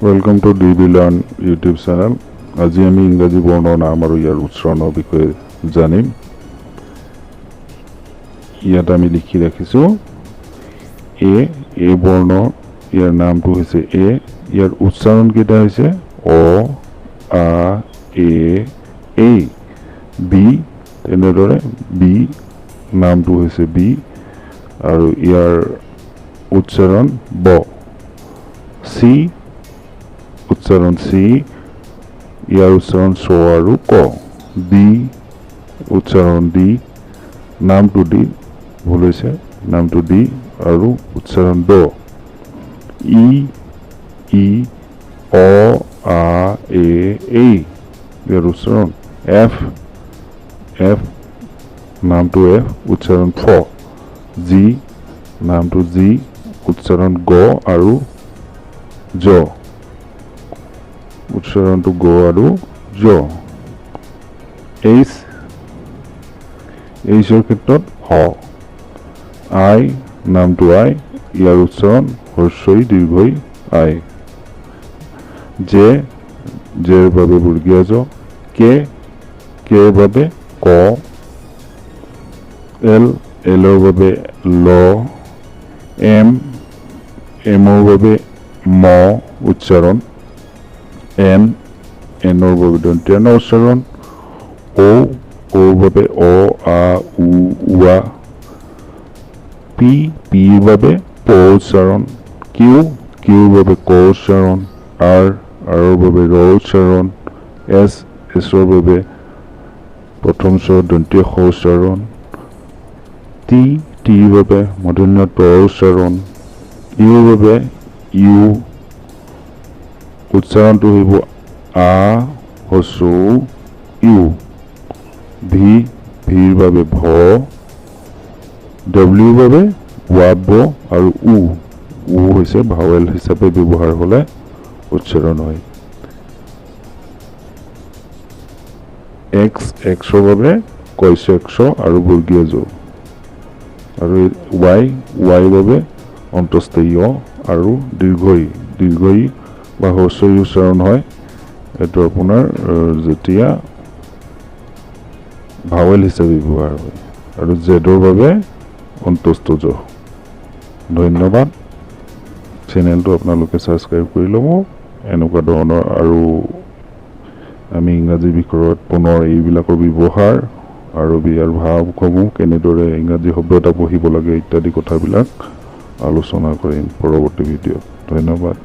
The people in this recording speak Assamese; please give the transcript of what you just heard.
Welcome to DB Learn YouTube channel. আজি আমি ইংৰাজী বৰ্ণৰ নাম আৰু ইয়াৰ উচ্চাৰণৰ বিষয়ে জানিম। ইয়াত আমি লিখি ৰাখিছোঁ এ বৰ্ণ, ইয়াৰ নামটো হৈছে এ, ইয়াৰ উচ্চাৰণ কেইটা হৈছে অ, আ, এ, বি, তেনেদৰে বি নামটো হৈছে বি আৰু ইয়াৰ উচ্চাৰণ ব, চি উচ্চাৰণ চি, ইয়াৰ উচ্চাৰণ চ আৰু ক, ডি উচ্চাৰণ ডি, নামটো ডি, ভুল হৈছে, নামটো ডি আৰু উচ্চাৰণ ড, ই, অ, আ, এ, ইয়াৰ উচ্চাৰণ এফ, নামটো এফ, উচ্চাৰণ ফ, জি নামটো জি, উচ্চাৰণ গ আৰু জ, উচ্চাৰণটো গ আৰু জ, এইচৰ ক্ষেত্ৰত হ, আই নামটো আই, ইয়াৰ উচ্চাৰণ হ্ৰস্বই দীৰ্ঘই আই, জেৰ বাবে বৰ্গীয় জ, কেৰ বাবে ক, এলৰ বাবে ল, এমৰ বাবে ম উচ্চাৰণ, এনৰ বাবে দন্ত্য ন উচ্চাৰণ, অ'ৰ বাবে অ, আ, উৱা, পিৰ বাবে প উচ্চাৰণ, কিউৰ বাবে ক উচ্চাৰণ, আৰৰ বাবে ৰ উচ্চাৰণ, এছৰ বাবে প্ৰথম স্বৰ দন্ত্য স উচ্চাৰণ, টিৰ বাবে মূৰ্ধন্য ত উচ্চাৰণ, ইউৰ বাবে ইউ উচ্চাৰণটো হ'ব আ হ্ৰস্ব ইউ, ভিৰ বাবে ভ, ডব্লিউৰ বাবে ৱাব আৰু উ হৈছে ভাৱেল হিচাপে ব্যৱহাৰ হ'লে উচ্চাৰণ হয়, এক্সৰ বাবে কইছ এক্স আৰু বৰ্গীয় জ, আৰু ৱাইৰ বাবে অন্তস্থ য় আৰু দীৰ্ঘই বা হ্ৰস্বই উচ্চাৰণ হয়। এইটো আপোনাৰ যেতিয়া ভাৱেল হিচাপে ব্যৱহাৰ হয়, আৰু জেডৰ বাবে অন্তস্থ জ। ধন্যবাদ। চেনেলটো আপোনালোকে ছাবস্ক্ৰাইব কৰি ল'ব। এনেকুৱা ধৰণৰ আৰু আমি ইংৰাজী বিষয়ত পুনৰ এইবিলাকৰ ব্যৱহাৰ আৰু ইয়াৰ ভাৱসমূহ কেনেদৰে ইংৰাজী শব্দ এটা পঢ়িব লাগে ইত্যাদি কথাবিলাক আলোচনা কৰিম পৰৱৰ্তী ভিডিঅ'ত। ধন্যবাদ।